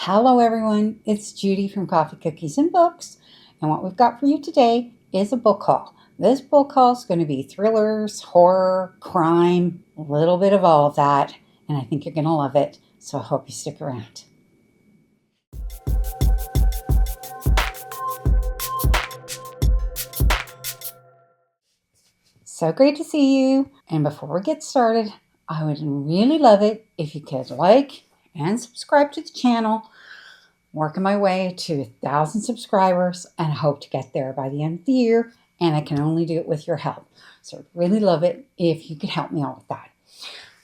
Hello everyone, it's Judy from Coffee, Cookies, and Books, and what we've got for you today is a book haul. This book haul is going to be thrillers, horror, crime, a little bit of all of that, and I think you're going to love it, so I hope you stick around. So great to see you, and before we get started, I would really love it if you could like and subscribe to the channel. Working my way to 1,000 subscribers and I hope to get there by the end of the year, and I can only do it with your help. So I'd really love it if you could help me out with that.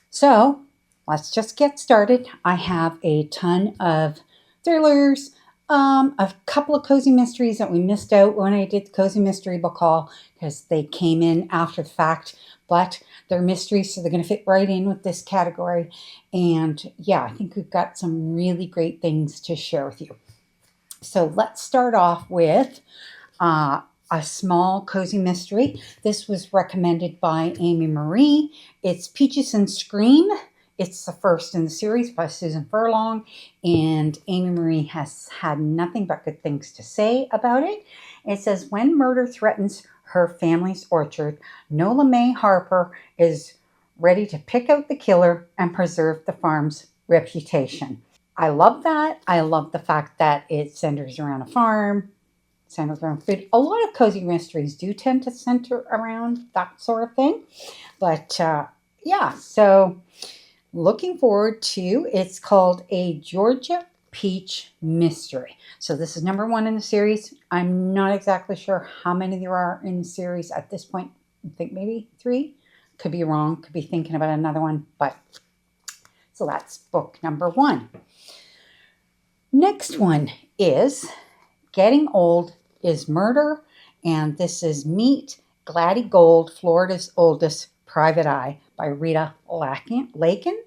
So let's just get started. I have a ton of thrillers, a couple of cozy mysteries that we missed out when I did the cozy mystery book haul because they came in after the fact, but they're mysteries, so they're going to fit right in with this category. And yeah, I think we've got some really great things to share with you. So let's start off with a small cozy mystery. This was recommended by Amy Marie. It's Peaches and Scream. It's the first in the series by Susan Furlong, and Amy Marie has had nothing but good things to say about it. It says, when murder threatens her family's orchard, Nola May Harper is ready to pick out the killer and preserve the farm's reputation. I love that. I love the fact that it centers around a farm, centers around food. A lot of cozy mysteries do tend to center around that sort of thing. But yeah, so looking forward to, it's called A Georgia Peach Mystery. So this is number 1 in the series. I'm not exactly sure how many there are in the series at this point. I think maybe 3. Could be wrong. Could be thinking about another one. But so that's book number 1. Next one is Getting Old is Murder. And this is Meet Gladdy Gold, Florida's Oldest Private Eye by Rita Lakin.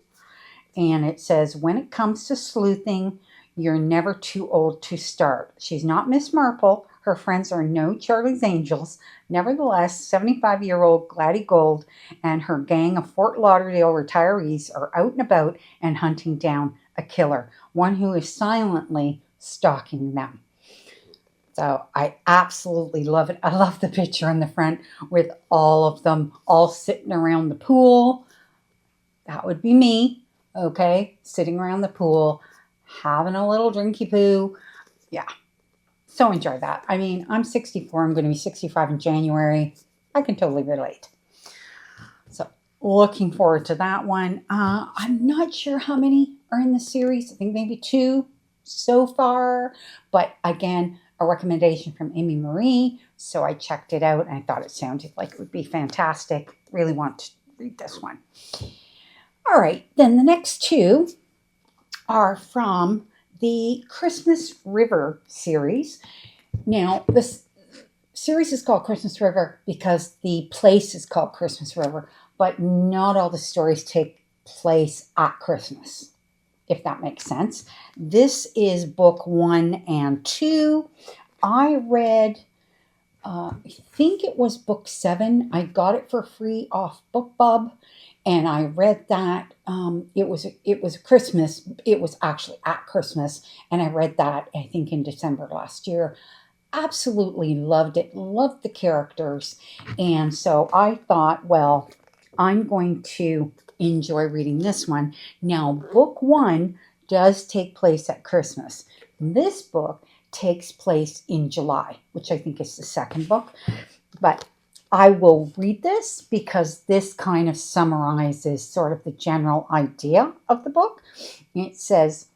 And it says, when it comes to sleuthing, you're never too old to start. She's not Miss Marple. Her friends are no Charlie's Angels. Nevertheless, 75-year-old Gladdy Gold and her gang of Fort Lauderdale retirees are out and about and hunting down a killer, one who is silently stalking them. So I absolutely love it. I love the picture in the front with all of them all sitting around the pool. That would be me. Okay, sitting around the pool, having a little drinky poo. Yeah, so enjoy that. I mean, I'm 64. I'm going to be 65 in January. I can totally relate. So looking forward to that one. I'm not sure how many are in the series. I think maybe 2 so far. But again, a recommendation from Amy Marie. So I checked it out and I thought it sounded like it would be fantastic. Really want to read this one. All right, then the next 2 are from the Christmas River series. Now, this series is called Christmas River because the place is called Christmas River, but not all the stories take place at Christmas, if that makes sense. This is book 1 and 2. I read, I think it was book 7. I got it for free off BookBub. And I read that. It was Christmas. It was actually at Christmas, and I read that I think in December last year. Absolutely loved it. Loved the characters, and so I thought, well, I'm going to enjoy reading this one. Now, book 1 does take place at Christmas. This book takes place in July, which I think is the second book, but I will read this because this kind of summarizes sort of the general idea of the book. It says,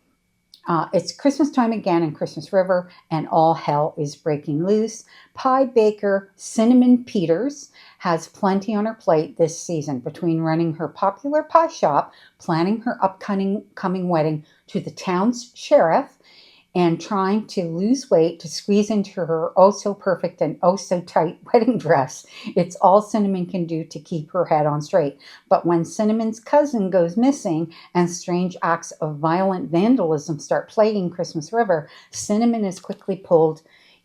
it's Christmas time again in Christmas River, and all hell is breaking loose. Pie baker Cinnamon Peters has plenty on her plate this season between running her popular pie shop, planning her upcoming wedding to the town's sheriff, and trying to lose weight to squeeze into her oh-so-perfect and oh-so-tight wedding dress. It's all Cinnamon can do to keep her head on straight. But when Cinnamon's cousin goes missing and strange acts of violent vandalism start plaguing Christmas River, Cinnamon is quickly pulled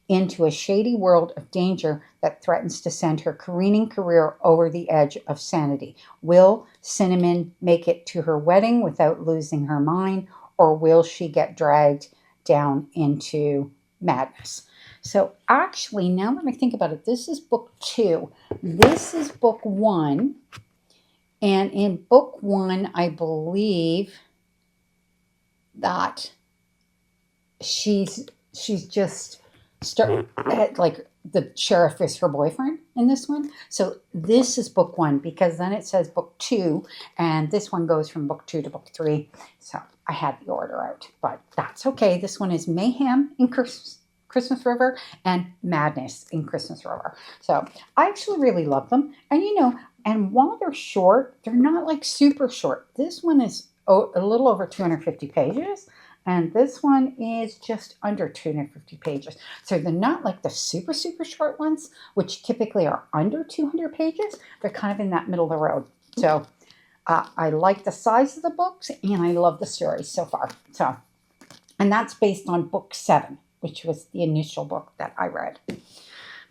into a shady world of danger that threatens to send her careening career over the edge of sanity. Will Cinnamon make it to her wedding without losing her mind, or will she get dragged down into madness. So actually, now that I think about it, this is book 2. This is book 1. And in book 1, I believe that she's just like the sheriff is her boyfriend in this one. So this is book 1, because then it says book 2, and this one goes from book 2 to book 3. So I had the order out, but that's okay. This one is Mayhem in Christmas River and Madness in Christmas River. So I actually really love them. And and while they're short, they're not like super short. This one is a little over 250 pages. And this one is just under 250 pages. So they're not like the super, super short ones, which typically are under 200 pages. They're kind of in that middle of the road. So I like the size of the books, and I love the stories so far. So, and that's based on book 7, which was the initial book that I read.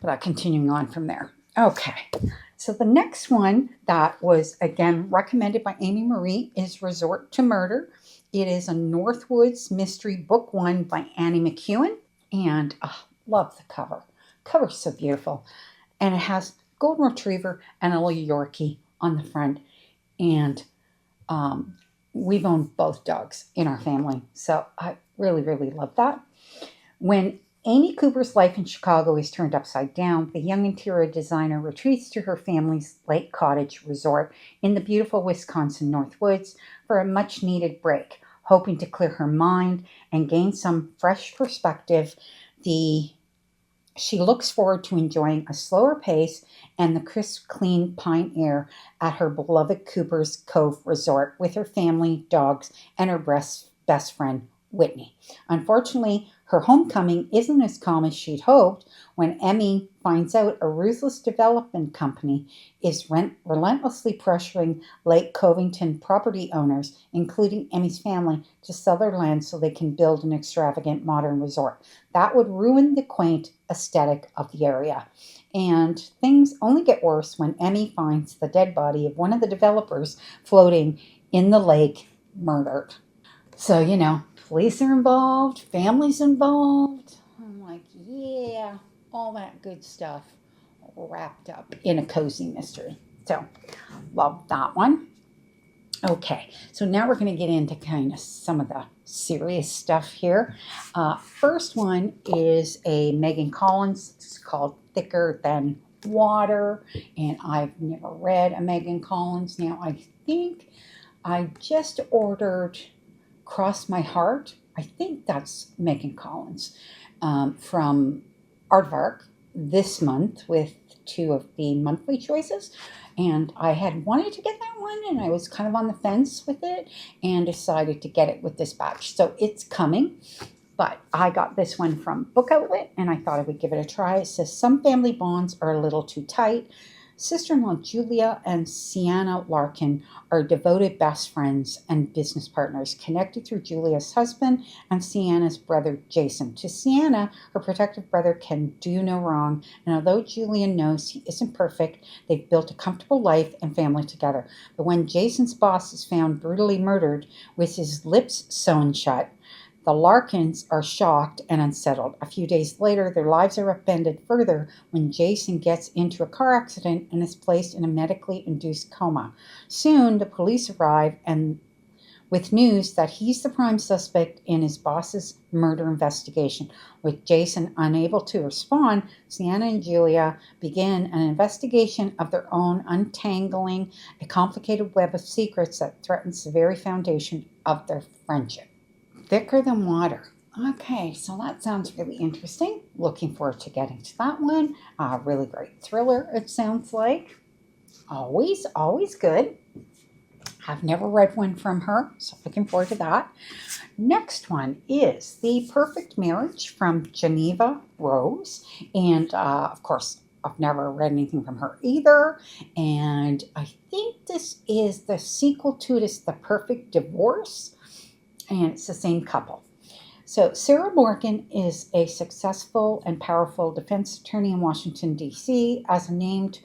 But continuing on from there. Okay. So the next one that was, again, recommended by Amy Marie is Resort to Murder. It is a Northwoods Mystery Book 1 by Annie McEwen. And love the cover. Cover's so beautiful. And it has golden retriever and a little Yorkie on the front. And we've owned both dogs in our family. So I really, really love that. When Amy Cooper's life in Chicago is turned upside down, the young interior designer retreats to her family's lake cottage resort in the beautiful Wisconsin Northwoods for a much-needed break. Hoping to clear her mind and gain some fresh perspective, she looks forward to enjoying a slower pace and the crisp, clean pine air at her beloved Cooper's Cove Resort with her family, dogs, and her best friend, Whitney. Unfortunately, her homecoming isn't as calm as she'd hoped when Emmy finds out a ruthless development company is relentlessly pressuring Lake Covington property owners, including Emmy's family, to sell their land so they can build an extravagant modern resort. That would ruin the quaint aesthetic of the area. And things only get worse when Emmy finds the dead body of one of the developers floating in the lake, murdered. So, police are involved, families involved. I'm like, yeah, all that good stuff wrapped up in a cozy mystery. So, love that one. Okay, so now we're going to get into kind of some of the serious stuff here. First one is a Megan Collins. It's called Thicker Than Water, and I've never read a Megan Collins. Now, I think I just ordered Cross My Heart. I think that's Megan Collins from Aardvark this month with 2 of the monthly choices. And I had wanted to get that one, and I was kind of on the fence with it and decided to get it with this batch. So it's coming, but I got this one from Book Outlet, and I thought I would give it a try. It says, some family bonds are a little too tight. Sister-in-law Julia and Sienna Larkin are devoted best friends and business partners, connected through Julia's husband and Sienna's brother Jason. To Sienna, her protective brother can do no wrong, and although Julia knows he isn't perfect, they've built a comfortable life and family together. But when Jason's boss is found brutally murdered with his lips sewn shut, the Larkins are shocked and unsettled. A few days later, their lives are upended further when Jason gets into a car accident and is placed in a medically induced coma. Soon, the police arrive and with news that he's the prime suspect in his boss's murder investigation. With Jason unable to respond, Sienna and Julia begin an investigation of their own, untangling a complicated web of secrets that threatens the very foundation of their friendship. Thicker Than Water. Okay, so that sounds really interesting. Looking forward to getting to that one. Really great thriller, it sounds like. Always good. I've never read one from her, so looking forward to that. Next one is The Perfect Marriage from Geneva Rose. And, of course, I've never read anything from her either. And I think this is the sequel to it, is The Perfect Divorce. And it's the same couple. So Sarah Morgan is a successful and powerful defense attorney in Washington, D.C. As named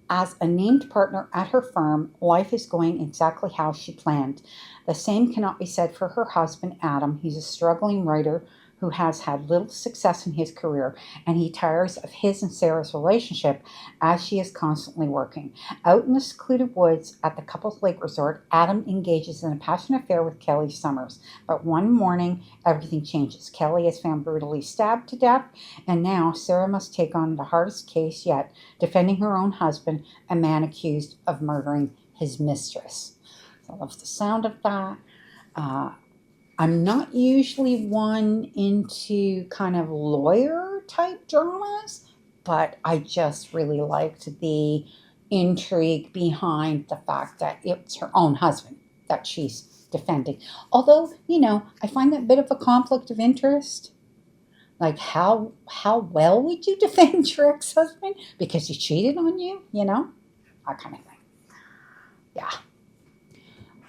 As a named partner at her firm, life is going exactly how she planned. The same cannot be said for her husband, Adam. He's a struggling writer who has had little success in his career, and he tires of his and Sarah's relationship as she is constantly working. Out in the secluded woods at the couple's lake resort, Adam engages in a passionate affair with Kelly Summers. But one morning, everything changes. Kelly is found brutally stabbed to death, and now Sarah must take on the hardest case yet, defending her own husband, a man accused of murdering his mistress. So I love the sound of that. I'm not usually one into kind of lawyer type dramas, but I just really liked the intrigue behind the fact that it's her own husband that she's defending. Although, I find that a bit of a conflict of interest. Like how well would you defend your ex-husband because he cheated on you, That kind of thing. Yeah.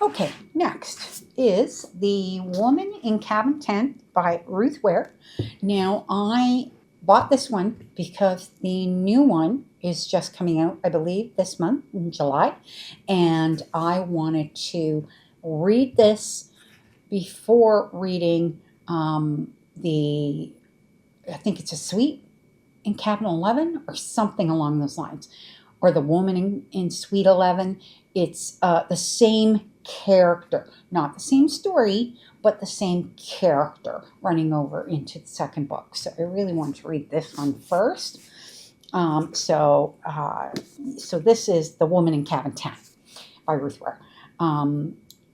Okay, next is The Woman in Cabin 10 by Ruth Ware. Now, I bought this one because the new one is just coming out, I believe, this month in July. And I wanted to read this before reading I think it's a suite in Cabin 11 or something along those lines. Or The Woman in Suite 11. It's the same character, not the same story, but the same character running over into the second book. So I really wanted to read this one first. So this is The Woman in Cabin 10 by Ruth Ware.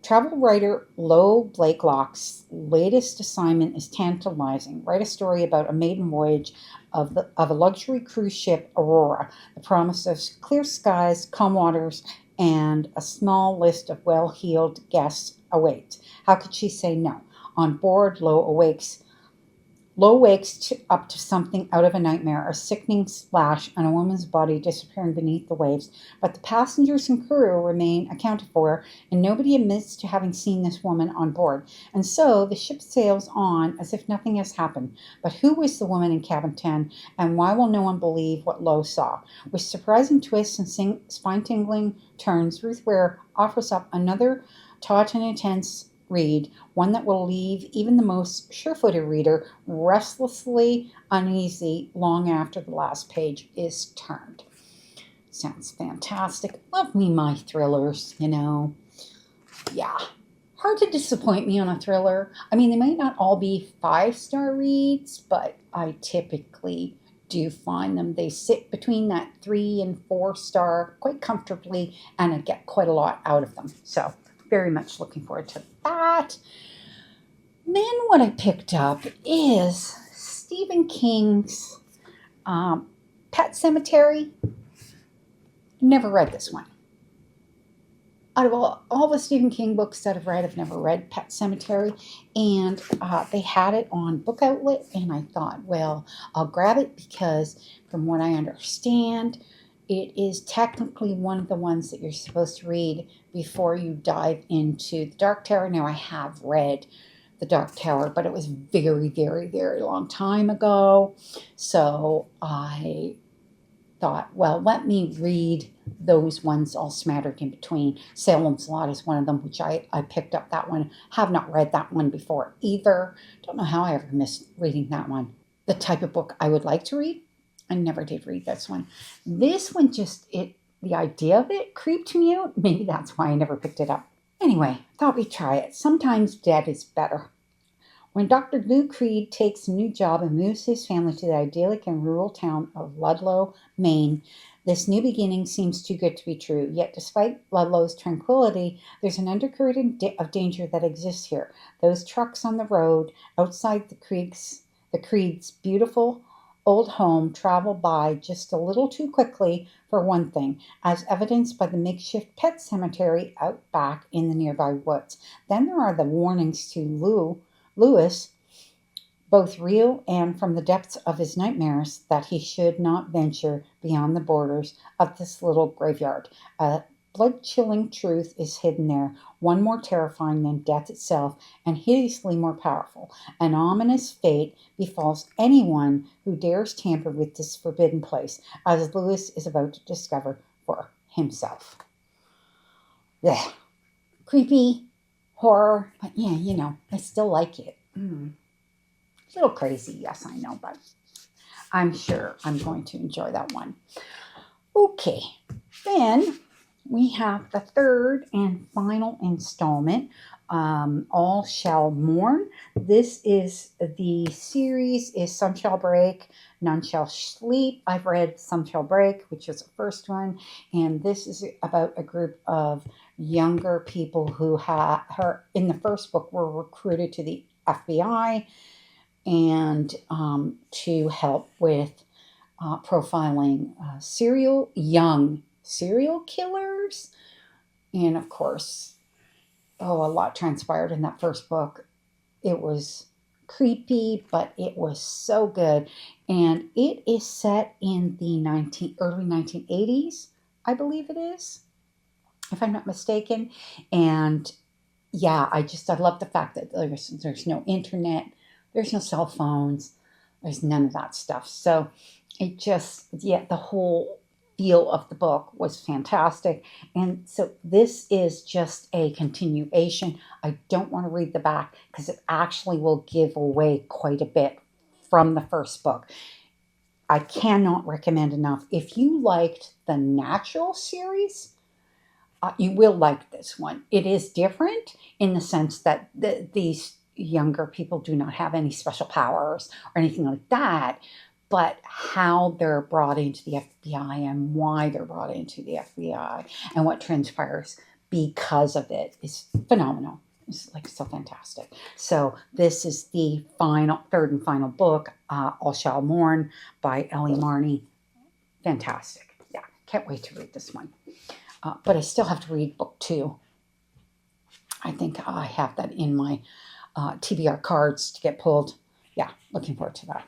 Travel writer Lo Blakelock's latest assignment is tantalizing. Write a story about a maiden voyage of a luxury cruise ship, Aurora. The promise of clear skies, calm waters, and a small list of well-heeled guests awaits. How could she say no? On board, Lo wakes up to something out of a nightmare, a sickening splash on a woman's body disappearing beneath the waves. But the passengers and crew remain accounted for, and nobody admits to having seen this woman on board. And so the ship sails on as if nothing has happened. But who is the woman in Cabin 10, and why will no one believe what Lo saw? With surprising twists and spine-tingling turns, Ruth Ware offers up another taut and intense read, one that will leave even the most sure-footed reader restlessly uneasy long after the last page is turned. Sounds fantastic. Love me my thrillers, Yeah. Hard to disappoint me on a thriller. I mean, they might not all be 5-star reads, but I typically do find them. They sit between that 3 and 4-star quite comfortably, and I get quite a lot out of them. So very much looking forward to that. Then what I picked up is Stephen King's Pet Sematary. Never read this one. Out of all the Stephen King books that I've read, I've never read Pet Sematary. And they had it on Book Outlet, and I thought, well, I'll grab it because from what I understand, it is technically one of the ones that you're supposed to read before you dive into The Dark Tower. Now, I have read The Dark Tower, but it was very, very, very long time ago. So I thought, well, let me read those ones all smattered in between. Salem's Lot is one of them, which I picked up that one. Have not read that one before either. Don't know how I ever missed reading that one. The type of book I would like to read, I never did read this one. This one the idea of it creeped me out. Maybe that's why I never picked it up. Anyway, thought we'd try it. Sometimes dead is better. When Dr. Lou Creed takes a new job and moves his family to the idyllic and rural town of Ludlow, Maine, this new beginning seems too good to be true. Yet despite Ludlow's tranquility, there's an undercurrent of danger that exists here. Those trucks on the road outside the Creed's beautiful old home travel by just a little too quickly, for one thing, as evidenced by the makeshift pet cemetery out back in the nearby woods. Then there are the warnings to Lewis, both real and from the depths of his nightmares, that he should not venture beyond the borders of this little graveyard. A blood-chilling truth is hidden there, one more terrifying than death itself and hideously more powerful. An ominous fate befalls anyone who dares tamper with this forbidden place, as Lewis is about to discover for himself. Yeah, creepy, horror, but yeah, you know, I still like it. A little crazy, yes, I know, but I'm sure I'm going to enjoy that one. Okay, then we have the third and final installment, All Shall Mourn. This is the series is Some Shall Break, None Shall Sleep. I've read Some Shall Break, which is the first one, and this is about a group of younger people who in the first book were recruited to the FBI and to help with profiling young serial killers. And of course, a lot transpired in that first book. It was creepy, but it was so good. And it is set in the early 1980s, I believe it is, if I'm not mistaken. And yeah, I love the fact that there's no internet, there's no cell phones, there's none of that stuff. So the whole feel of the book was fantastic. And so this is just a continuation. I don't want to read the back because it actually will give away quite a bit from the first book. I cannot recommend enough. If you liked the Natural series, you will like this one. It is different in the sense that these younger people do not have any special powers or anything like that, but how they're brought into the FBI and why they're brought into the FBI and what transpires because of it is phenomenal. It's like so fantastic. So this is the third and final book, All Shall Mourn by Ellie Marney. Fantastic. Yeah, can't wait to read this one. But I still have to read book 2. I think I have that in my TBR cards to get pulled. Yeah, looking forward to that.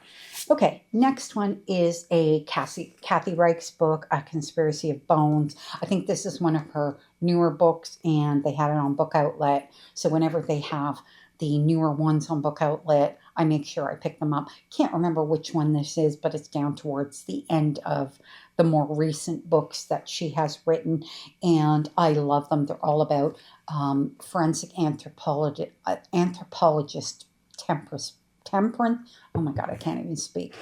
Okay, next one is a Kathy Reich's book, A Conspiracy of Bones. I think this is one of her newer books, and they had it on Book Outlet. So whenever they have the newer ones on Book Outlet, I make sure I pick them up. Can't remember which one this is, but it's down towards the end of the more recent books that she has written, and I love them. They're all about forensic anthropologist Temperance. Oh my God, I can't even speak.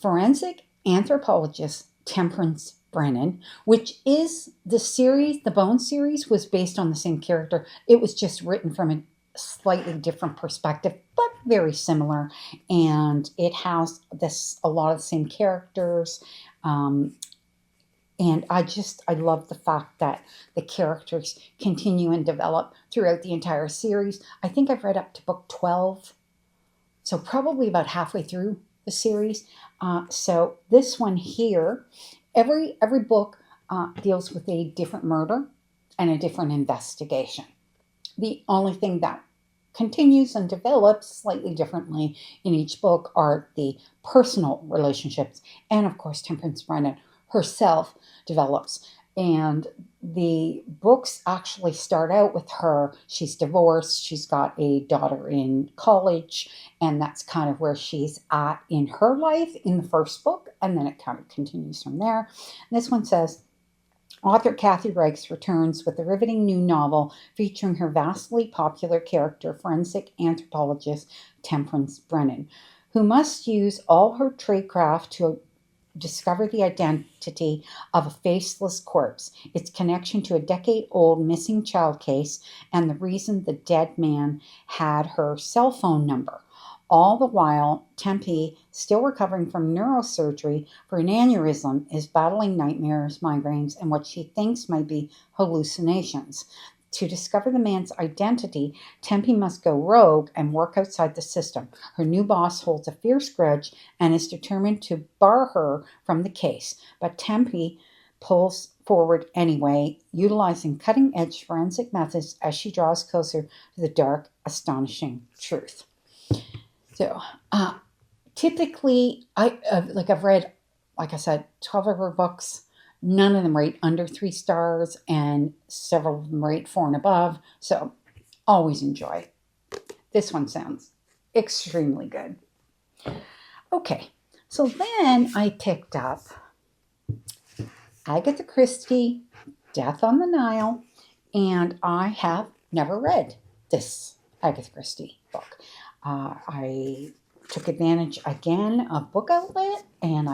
Forensic anthropologist Temperance Brennan, which is the series. The Bone series was based on the same character. It was just written from a slightly different perspective, but very similar. And it has a lot of the same characters. And I love the fact that the characters continue and develop throughout the entire series. I think I've read up to book 12, so probably about halfway through the series. So this one here, every book deals with a different murder and a different investigation. The only thing that continues and develops slightly differently in each book are the personal relationships. And of course, Temperance Brennan herself develops. And the books actually start out with her. She's divorced. She's got a daughter in college. And that's kind of where she's at in her life in the first book. And then it kind of continues from there. And this one says, author Kathy Reichs returns with a riveting new novel featuring her vastly popular character, forensic anthropologist Temperance Brennan, who must use all her tradecraft to discover the identity of a faceless corpse, its connection to a decade-old missing child case, and the reason the dead man had her cell phone number. All the while, Tempe, still recovering from neurosurgery for an aneurysm, is battling nightmares, migraines, and what she thinks might be hallucinations. To discover the man's identity, Tempe must go rogue and work outside the system. Her new boss holds a fierce grudge and is determined to bar her from the case. But Tempe pulls forward anyway, utilizing cutting-edge forensic methods as she draws closer to the dark, astonishing truth. So, typically, I've read, like I said, 12 of her books. None of them rate under 3 stars, and several of them rate 4 and above. So, always enjoy. This one sounds extremely good. Okay, so then I picked up Agatha Christie, Death on the Nile, and I have never read this Agatha Christie book. I took advantage again of Book Outlet, and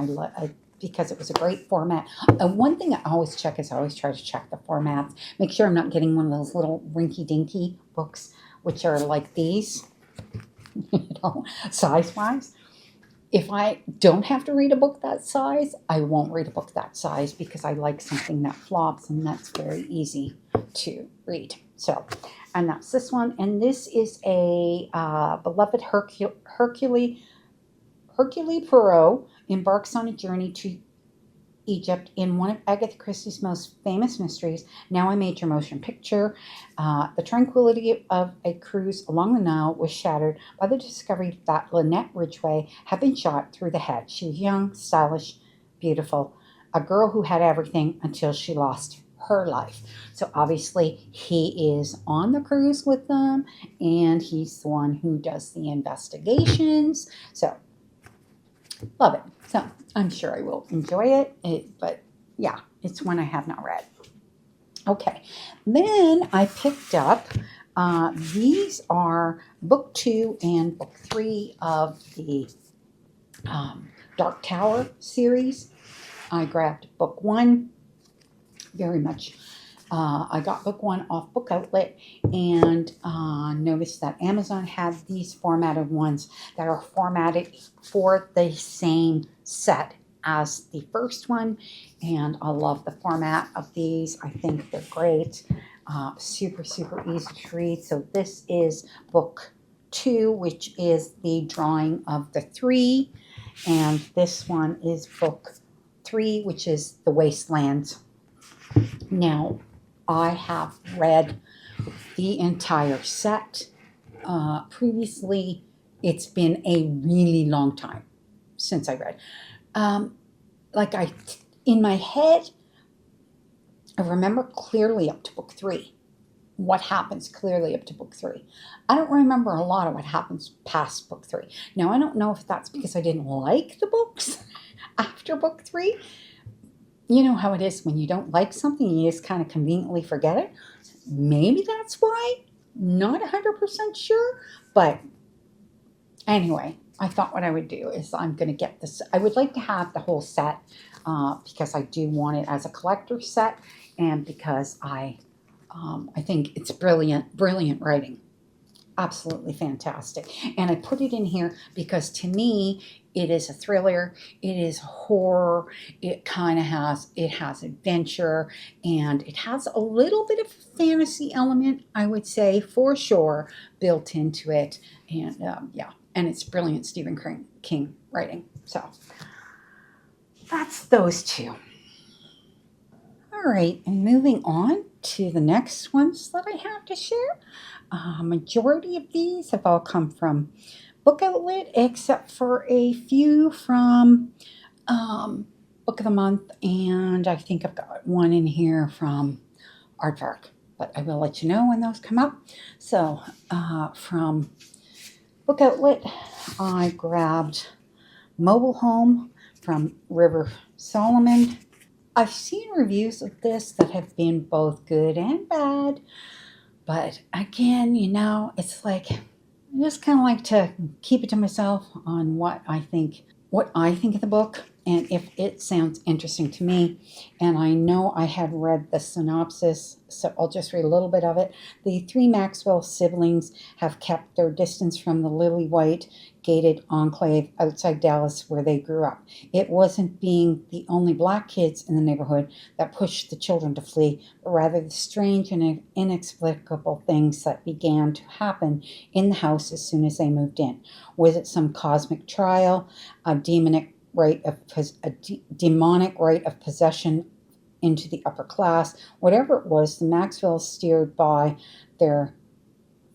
because it was a great format. One thing I always check is I always try to check the formats, make sure I'm not getting one of those little rinky-dinky books, which are like these, size-wise. If I don't have to read a book that size, I won't read a book that size because I like something that flops, and that's very easy to read. So, and that's this one. And this is a beloved Hercule Poirot embarks on a journey to Egypt in one of Agatha Christie's most famous mysteries, now a major motion picture. The tranquility of a cruise along the Nile was shattered by the discovery that Lynette Ridgway had been shot through the head. She was young, stylish, beautiful, a girl who had everything until she lost her life. So obviously he is on the cruise with them, and he's the one who does the investigations. So love it. So I'm sure I will enjoy it, but yeah, it's one I have not read. Okay, then I picked up, these are book 2 and book 3 of the Dark Tower series. I grabbed book 1, very much. I got book 1 off Book Outlet, and noticed that Amazon had these formatted ones that are formatted for the same set as the first one, and I love the format of these. I think they're great. Super easy to read. So this is book 2, which is the drawing of the 3, and this one is book 3, which is the Wastelands. Now, I have read the entire set. Previously, it's been a really long time since I read. In my head, I remember clearly up to book 3. What happens clearly up to book 3. I don't remember a lot of what happens past book 3. Now, I don't know if that's because I didn't like the books after book 3. You know how it is when you don't like something, you just kind of conveniently forget it. Maybe that's why. Not 100% sure. But anyway, I thought what I would do is I'm going to get this. I would like to have the whole set because I do want it as a collector set, and because I think it's brilliant writing. Absolutely fantastic. And I put it in here because to me, it is a thriller, it is horror, it has adventure, and it has a little bit of fantasy element, I would say, for sure, built into it. And yeah, and it's brilliant Stephen King writing. So that's those two. All right, and moving on to the next ones that I have to share. Majority of these have all come from Book Outlet, except for a few from Book of the Month, and I think I've got one in here from Aardvark, but I will let you know when those come up. So from Book Outlet, I grabbed Mobile Home from River Solomon. I've seen reviews of this that have been both good and bad. But again, it's like I just kind of like to keep it to myself on what I think of the book, and if it sounds interesting to me. And I know I had read the synopsis, so I'll just read a little bit of it. The 3 Maxwell siblings have kept their distance from the lily white gated enclave outside Dallas where they grew up. It wasn't being the only black kids in the neighborhood that pushed the children to flee, but rather the strange and inexplicable things that began to happen in the house as soon as they moved in. Was it some cosmic trial, a demonic rite of possession into the upper class? Whatever it was, the Maxwells, steered by their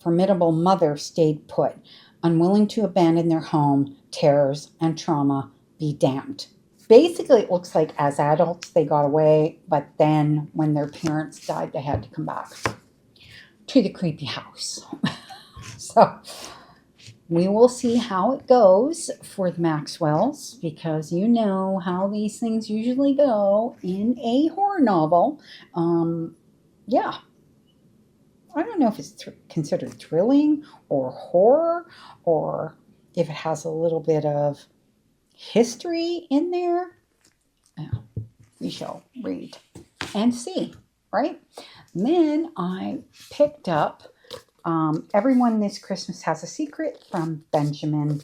formidable mother, stayed put, unwilling to abandon their home, terrors, and trauma be damned. Basically, it looks like as adults they got away, but then when their parents died, they had to come back to the creepy house. So We will see how it goes for the Maxwells, because you know how these things usually go in a horror novel. Yeah, I don't know if it's considered thrilling or horror, or if it has a little bit of history in there. Yeah, we shall read and see, right? And then I picked up Everyone This Christmas Has a Secret from Benjamin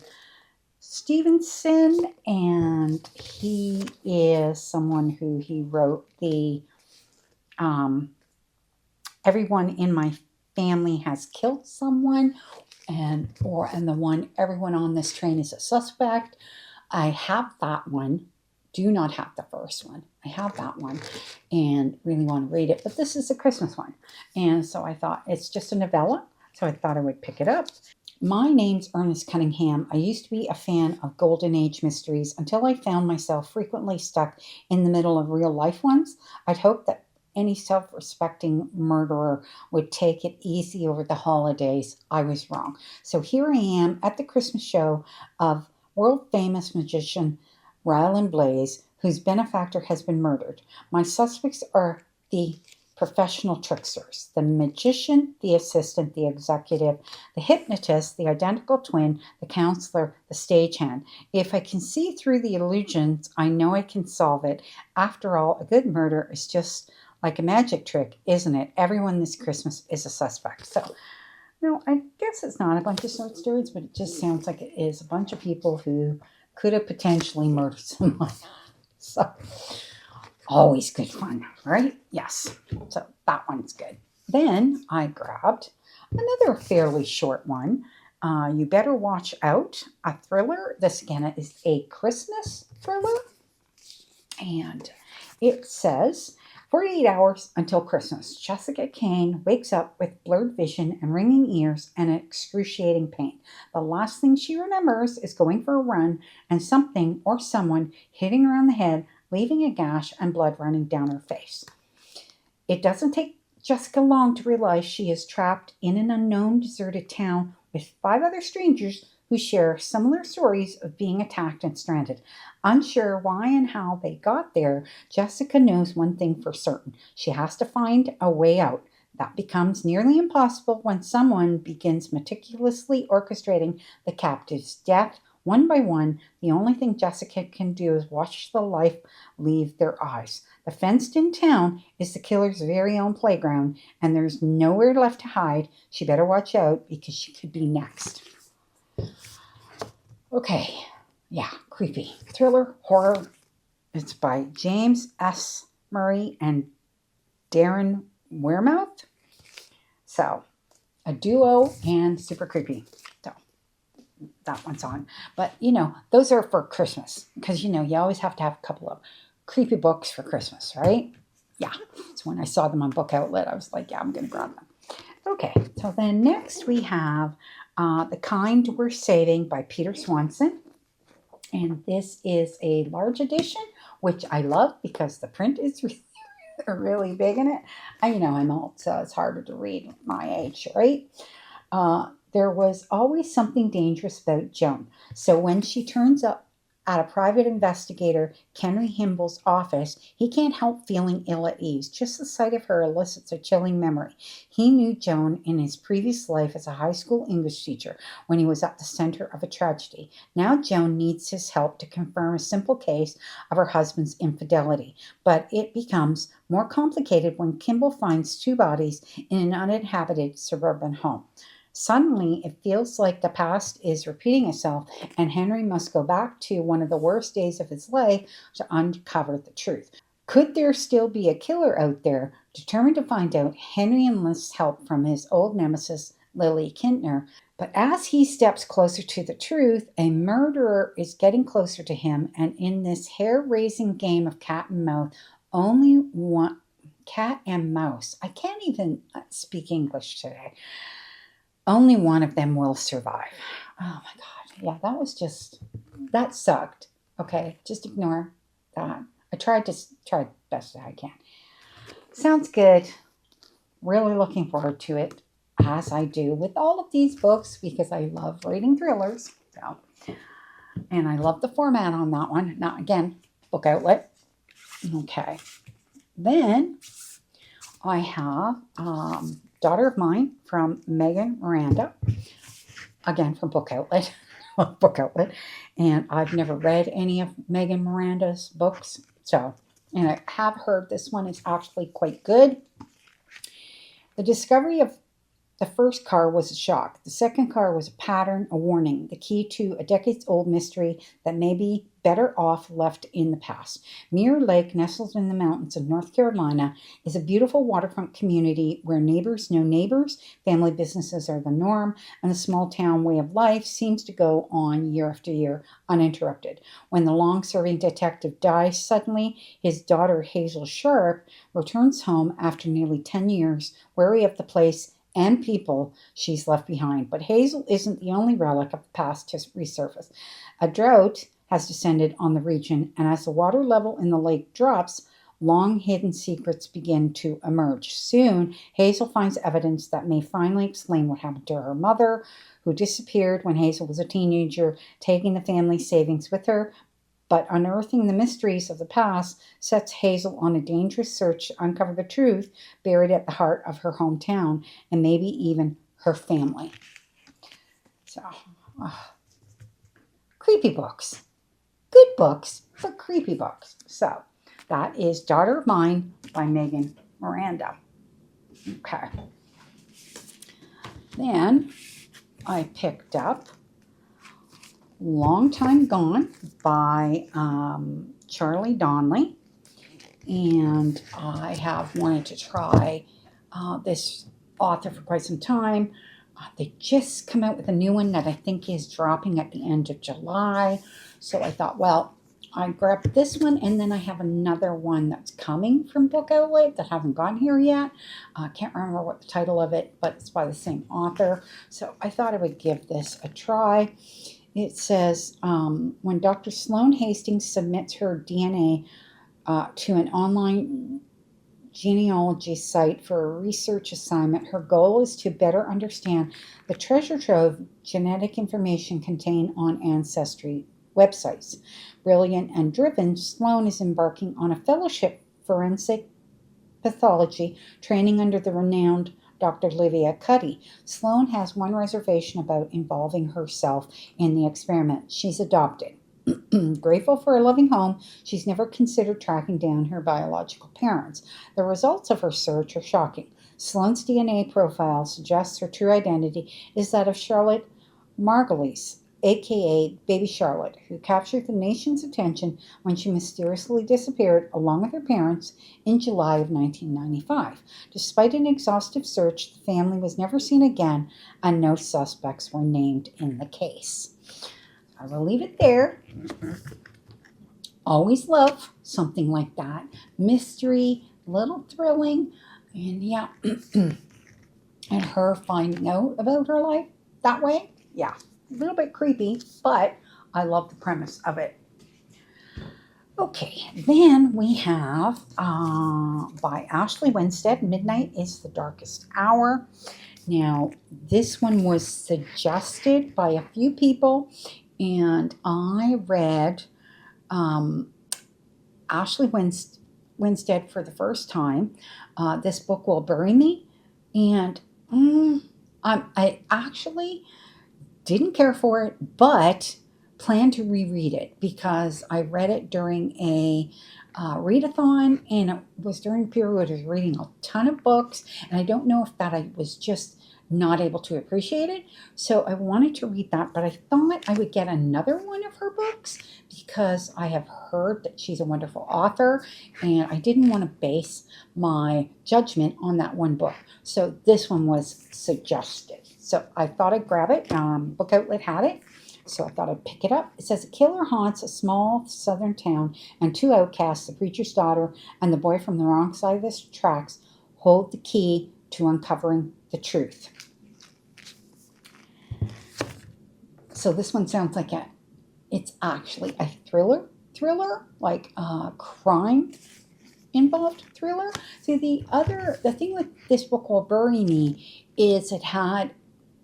Stevenson, and he is someone who he wrote the um, Everyone in My Family Has Killed Someone, and the one Everyone on This Train is a Suspect. I have that one. Do not have the first one. I have that one and really want to read it, but this is a Christmas one, and so I thought it's just a novella, so I thought I would pick it up. My name's Ernest Cunningham. I used to be a fan of Golden Age mysteries until I found myself frequently stuck in the middle of real life ones. I'd hoped that any self respecting murderer would take it easy over the holidays. I was wrong. So here I am at the Christmas show of world famous magician Ryland Blaze, whose benefactor has been murdered. My suspects are the professional tricksters: the magician, the assistant, the executive, the hypnotist, the identical twin, the counselor, the stagehand. If I can see through the illusions, I know I can solve it. After all, a good murder is just like a magic trick, isn't it? Everyone this Christmas is a suspect. So, no, I guess it's not a bunch of short stories, but it just sounds like it is a bunch of people who could have potentially murdered someone. So, always good fun, right? Yes. So that one's good. Then I grabbed another fairly short one. You Better Watch Out, a thriller. This again is a Christmas thriller. And it says 48 hours until Christmas. Jessica Kane wakes up with blurred vision and ringing ears and excruciating pain. The last thing she remembers is going for a run and something or someone hitting her on the head, leaving a gash and blood running down her face. It doesn't take Jessica long to realize she is trapped in an unknown deserted town with 5 other strangers who share similar stories of being attacked and stranded. Unsure why and how they got there, Jessica knows one thing for certain: she has to find a way out. That becomes nearly impossible when someone begins meticulously orchestrating the captive's death one by one. The only thing Jessica can do is watch the life leave their eyes. The fenced-in town is the killer's very own playground, and there's nowhere left to hide. She better watch out because she could be next. Okay, yeah, creepy. Thriller, horror. It's by James S. Murray and Darren Wearmouth. So, a duo and super creepy. So, that one's on. But, those are for Christmas, because, you always have to have a couple of creepy books for Christmas, right? Yeah, so when I saw them on Book Outlet, I was like, yeah, I'm going to grab them. Okay, so then next we have The Kind We're Saving by Peter Swanson. And this is a large edition, which I love because the print is really big in it. I'm old, so it's harder to read at my age, right? There was always something dangerous about Joan. So when she turns up at a private investigator, Henry Himble's office, he can't help feeling ill at ease. Just the sight of her elicits a chilling memory. He knew Joan in his previous life as a high school English teacher when he was at the center of a tragedy. Now Joan needs his help to confirm a simple case of her husband's infidelity. But it becomes more complicated when Kimball finds 2 bodies in an uninhabited suburban home. Suddenly, it feels like the past is repeating itself, and Henry must go back to one of the worst days of his life to uncover the truth. Could there still be a killer out there? Determined to find out, Henry enlists help from his old nemesis, Lily Kintner. But as he steps closer to the truth, a murderer is getting closer to him, and in this hair-raising game of cat and mouse, only one cat and mouse. I can't even speak English today. Only one of them will survive. Oh my God. Yeah, that sucked. Okay, just ignore that. I tried best I can. Sounds good. Really looking forward to it. as I do with all of these books because I love reading thrillers. So, and I love the format on that one. Now, again, book outlet. Okay. Then I have Daughter of Mine from Megan Miranda, again from Book Outlet. Book Outlet. And I've never read any of Megan Miranda's books. So, and I have heard this one is actually quite good. The discovery of the first car was a shock. The second car was a pattern, a warning, the key to a decades-old mystery that may be better off left in the past. Mirror Lake, nestled in the mountains of North Carolina, is a beautiful waterfront community where neighbors know neighbors, family businesses are the norm, and the small town way of life seems to go on year after year uninterrupted. When the long-serving detective dies suddenly, his daughter Hazel Sharp returns home after nearly 10 years, wary of the place and people she's left behind. But Hazel isn't the only relic of the past to resurface. A drought has descended on the region, and as the water level in the lake drops, long hidden secrets begin to emerge. Soon, Hazel finds evidence that may finally explain what happened to her mother, who disappeared when Hazel was a teenager, taking the family savings with her. But unearthing the mysteries of the past sets Hazel on a dangerous search to uncover the truth buried at the heart of her hometown and maybe even her family. So, creepy books. Good books, but creepy books. So, that is Daughter of Mine by Megan Miranda. Okay. Then I picked up Long Time Gone by Charlie Donnelly, and I have wanted to try this author for quite some time. They just come out with a new one that I think is dropping at the end of July, so I thought, well, I grabbed this one, and then I have another one that's coming from Book Outlet that haven't gone here yet. I can't remember what the title of it, but it's by the same author, so I thought I would give this a try. It says, when Dr. Sloan Hastings submits her DNA to an online genealogy site for a research assignment, her goal is to better understand the treasure trove of genetic information contained on ancestry websites. Brilliant and driven, Sloan is embarking on a fellowship forensic pathology training under the renowned Dr. Livia Cuddy. Sloan has one reservation about involving herself in the experiment. She's adopted. Grateful for a loving home, she's never considered tracking down her biological parents. The results of her search are shocking. Sloan's DNA profile suggests her true identity is that of Charlotte Margulies, aka Baby Charlotte, who captured the nation's attention when she mysteriously disappeared along with her parents in July of 1995. Despite an exhaustive search, the family was never seen again, and no suspects were named in the case. I will leave it there. Always love something like that. Mystery, a little thrilling, and yeah, and her finding out about her life that way, yeah. A little bit creepy, but I love the premise of it. Okay, then we have by Ashley Winstead, Midnight is the Darkest Hour. Now, this one was suggested by a few people, and I read Ashley Winstead for the first time. This book will bury me, and I actually didn't care for it, but plan to reread it because I read it during a readathon, and it was during a period where I was reading a ton of books, and I don't know if that I was just not able to appreciate it. So I wanted to read that, but I thought I would get another one of her books because I have heard that she's a wonderful author, and I didn't want to base my judgment on that one book. So this one was suggested. So I thought I'd grab it. Book Outlet had it, so I thought I'd pick it up. It says, a killer haunts a small southern town, and two outcasts, the preacher's daughter and the boy from the wrong side of the tracks, hold the key to uncovering the truth. So this one sounds like it's actually a thriller, like crime involved thriller. See, the thing with this book called Bury Me is it had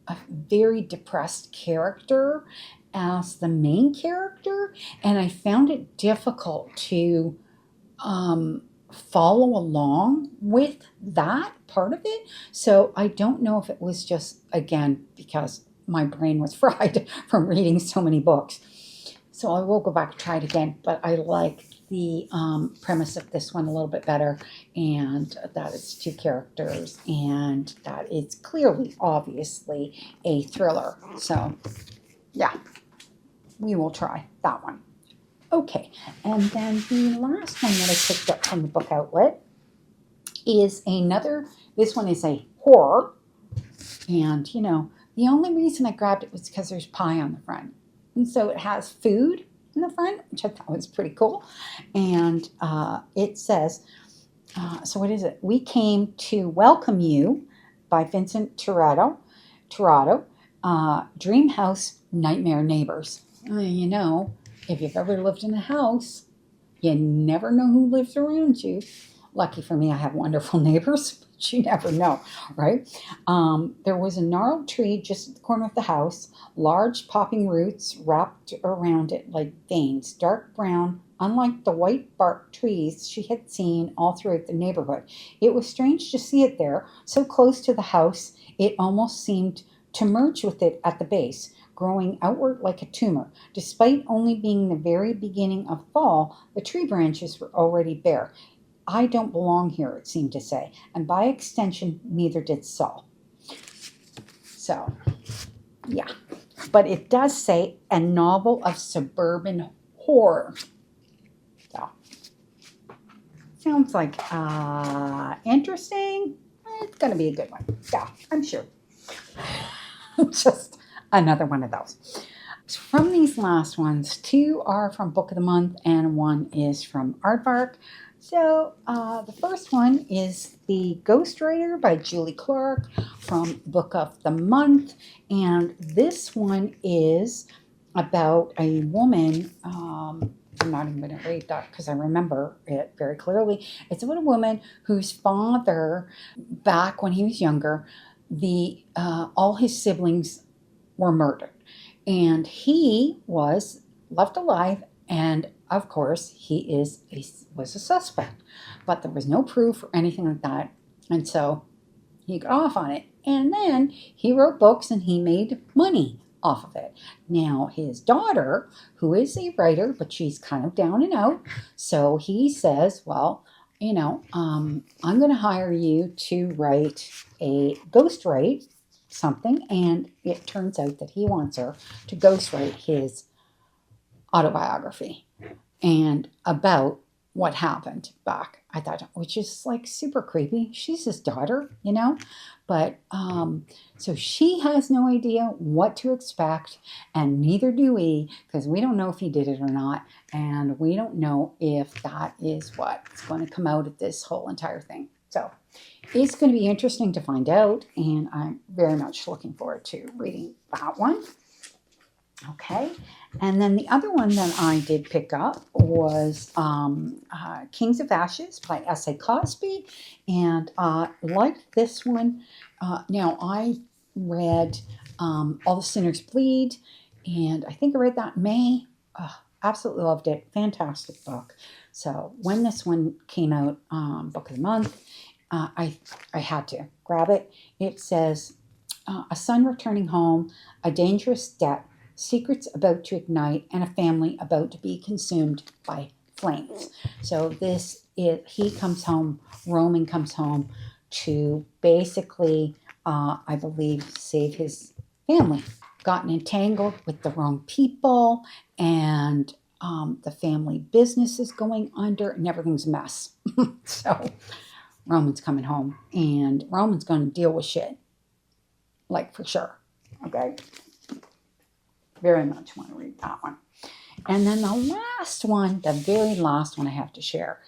a very depressed character as the main character, and I found it difficult to follow along with that part of it. So I don't know if it was just, again, because my brain was fried from reading so many books. So I will go back and try it again, but I like the premise of this one a little bit better, and that it's two characters, and that it's clearly, obviously, a thriller. So, yeah, we will try that one. Okay, and then the last one that I picked up from the book outlet is another, this one is a horror, and, the only reason I grabbed it was because there's pie on the front. And so it has food in the front, which I thought was pretty cool. And it says, so what is it? We Came to Welcome You by Vincent Tirado, Dream House, Nightmare Neighbors. If you've ever lived in a house, you never know who lives around you. Lucky for me, I have wonderful neighbors, but you never know, right? There was a gnarled tree just at the corner of the house, large popping roots wrapped around it like veins, dark brown, unlike the white bark trees she had seen all throughout the neighborhood. It was strange to see it there, so close to the house, it almost seemed to merge with it at the base, growing outward like a tumor. Despite only being the very beginning of fall, the tree branches were already bare. I don't belong here, it seemed to say, and by extension, neither did Saul. So, yeah. But it does say a novel of suburban horror. So, sounds like interesting. It's going to be a good one. Yeah, I'm sure. Just another one of those. From these last ones, 2 are from Book of the Month and 1 is from Aardvark. So the first one is The Ghostwriter by Julie Clark from Book of the Month. And this one is about a woman. I'm not even going to read that because I remember it very clearly. It's about a woman whose father, back when he was younger, all his siblings were murdered. And he was left alive, and of course, he was a suspect. But there was no proof or anything like that. And so he got off on it. And then he wrote books and he made money off of it. Now, his daughter, who is a writer, but she's kind of down and out, so he says, well, I'm going to hire you to ghostwrite something. And it turns out that he wants her to ghostwrite his autobiography and about what happened back. I thought, which is like super creepy. She's his daughter, but so she has no idea what to expect, and neither do we, because we don't know if he did it or not, and we don't know if that is what's going to come out of this whole entire thing. So it's going to be interesting to find out, and I'm very much looking forward to reading that one. Okay, and then the other one that I did pick up was Kings of Ashes by S.A. Cosby, and liked this one. Now, I read All the Sinners Bleed, and I think I read that in May. Absolutely loved it. Fantastic book. So when this one came out, Book of the Month, I had to grab it. It says, a son returning home, a dangerous debt, secrets about to ignite, and a family about to be consumed by flames. So he comes home, Roman comes home to basically, I believe, save his family. Gotten entangled with the wrong people, and the family business is going under, and everything's a mess. So Roman's coming home, and Roman's going to deal with shit. Like, for sure. Okay? Very much want to read that one. And then the very last one I have to share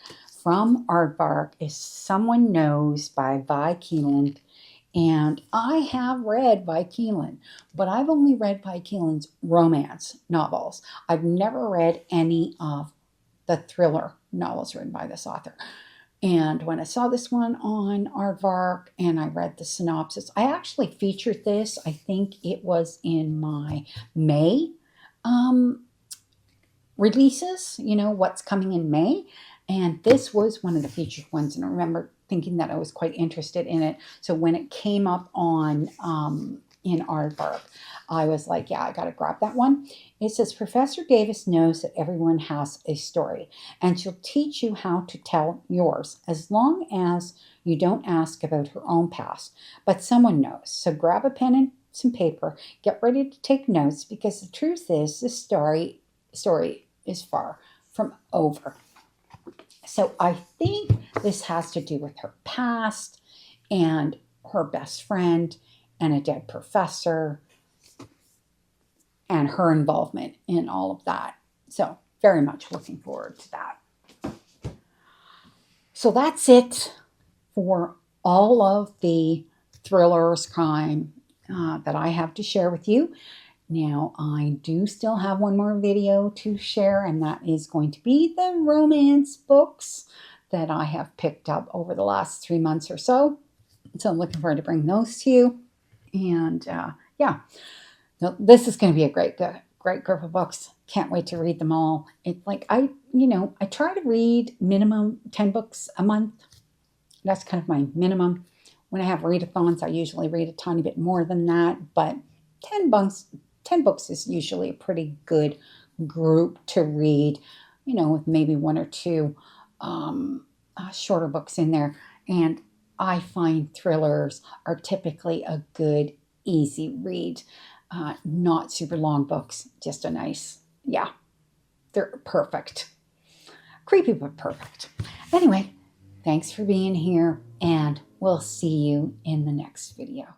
from Aardvark is Someone Knows by Vi Keeland. And I have read Vi Keeland, but I've only read Vi Keeland's romance novels. I've never read any of the thriller novels written by this author. And when I saw this one on Aardvark and I read the synopsis, I actually featured this. I think it was in my May releases, what's coming in May. And this was one of the featured ones. And I remember thinking that I was quite interested in it. So when it came up on in Aardvark, I was like, yeah, I got to grab that one. It says, Professor Davis knows that everyone has a story, and she'll teach you how to tell yours, as long as you don't ask about her own past. But someone knows. So grab a pen and some paper, get ready to take notes, because the truth is, this story is far from over. So I think this has to do with her past and her best friend and a dead professor and her involvement in all of that. So very much looking forward to that. So that's it for all of the thrillers, crime that I have to share with you. Now, I do still have one more video to share, and that is going to be the romance books that I have picked up over the last 3 months or so. So I'm looking forward to bring those to you. And yeah, so this is going to be a great group of books. Can't wait to read them all. It's like I try to read minimum 10 books a month. That's kind of my minimum. When I have readathons, I usually read a tiny bit more than that, but 10 books is usually a pretty good group to read, with maybe one or two shorter books in there. And I find thrillers are typically a good, easy read. Not super long books, just a nice, yeah, they're perfect. Creepy, but perfect. Anyway, thanks for being here, and we'll see you in the next video.